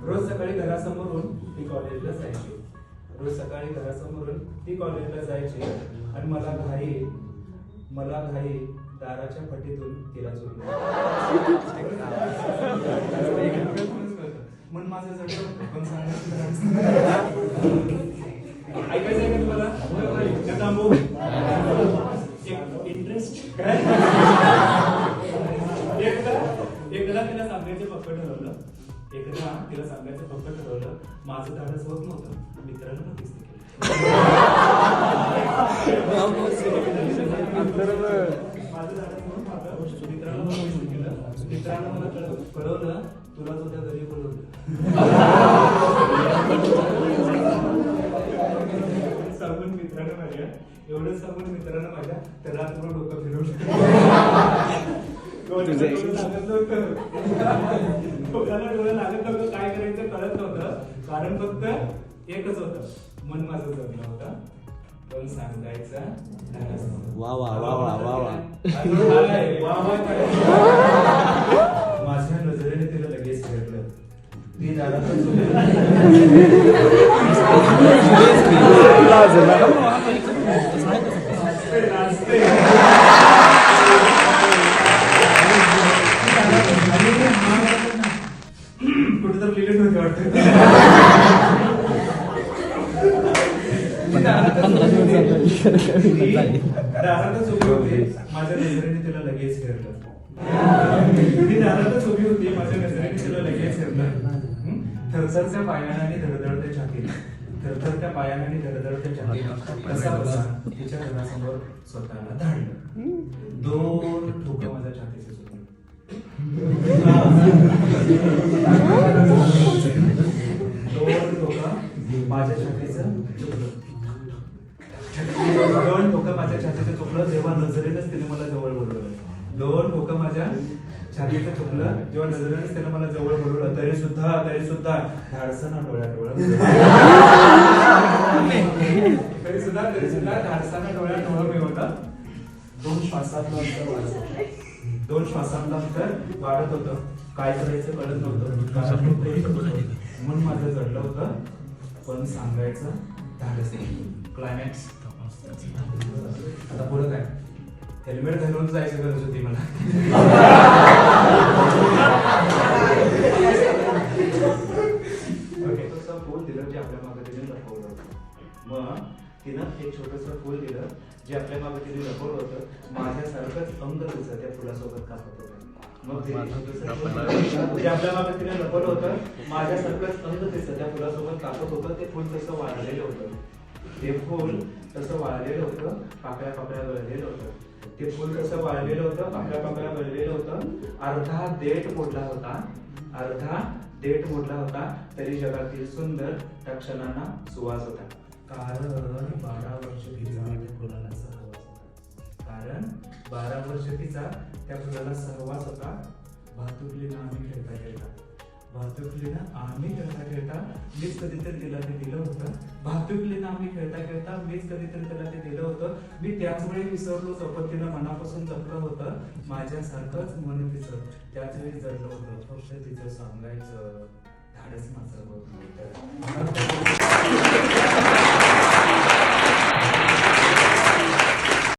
रोज सकाळी घरासमोरून ती कॉलेजला जायची. रोज सकाळी घरासमोरून ती कॉलेजला जायची आणि मला घाई दाराच्या फटीतून तिला चोरलं. मन माझं जडलं पण सांगायचं ऐकायचं आहे का तुम्हाला? थांबू इंटरेस्ट एकदा तिला सांगायचं पक्क ठरवलं. माझं धाडस होत नव्हतं. मित्रांना नक्कीच मित्रांनो मला कळवलं तुला तुझ्या घरी बोलवलं. सांगून मित्रांनो माझ्या त्याला तुला डोकं फिरवलं. डोळं लागत नव्हतं, काय करायचं कळत नव्हतं. कारण फक्त एकच होतं, मन माझं जगलं होतं पण सांगायचं. माझ्या नजरेने तिला लगेच भेटलं. ती दारातच कुठेतरी लिहिलेच होते वाटतं. दारातच उभी होती, माझ्या नजरेने तिला लगेच फिरलं. ती दारातच उभी होती, माझ्या नजरेने तिला लगेच फिरलं. थरथरच्या पायाने आणि धडधडत्या छातीने कसा बसा तिच्या घरासमोर स्वतःला धाडलं. 2 ठोकं माझ्या छातीचे सुटले. 2 ठोकं माझ्या छातीचं चुकलं. 2 ठोकं माझ्या छातीचं चुकलं जेव्हा नजरेनंच तिने मला जवळ बोलवलं. 2 ठोकं माझ्या छातीचं चुकलं जेव्हा नजरेनंच तिने मला जवळ बोलवलं. तरी सुद्धा धाडसानं डोळ्यात डोळा मी होता. 2 श्वासातलं अंतर वाढत होतं. काय करायचं कळत नव्हतं. मन माझं जडलं होतं पण सांगायचं धाडस नव्हतं. क्लायमॅक्स आता पुढं काय? हेल्मेट घालून जायची गरज होती मला. फूल दिलं जे आपल्या मागे तिने लपवलं होतं. मग तिनं एक छोटंसं फूल दिलं जे आपल्या मागे तिने लपवलं होतं. माझ्यासारखंच अंग तिचं त्या फुलासोबत कापत होतं. मग जे आपल्या मागे तिने लपवलं होतं माझ्यासारखंच अंग तिचं त्या फुलासोबत कापत होतं. ते फूल तसं वाळलेलं होतं. पाकळ्या गळलेलं होतं. ते फुल कसं वाळलेलं होतं, पाकळ्या गळलेलं होतं. अर्धा देठ मोडला होता तरी जगातील सुंदर त्या क्षणांना सुवास होता. कारण 12 वर्ष तिचा त्या फुलाला सहवास होता. भातुकलीनं आम्ही खेळता खेळता मीच कधीतरी तिला ते दिलं होतं. मी त्याच वेळी विसरलो होतो पण तिनं मनापासून जपलं होतं. माझ्यासारखंच मन तिचं त्याच वेळी जडलं होतं. फक्त तिचं सांगायचं धाडस माझं होत नव्हतं.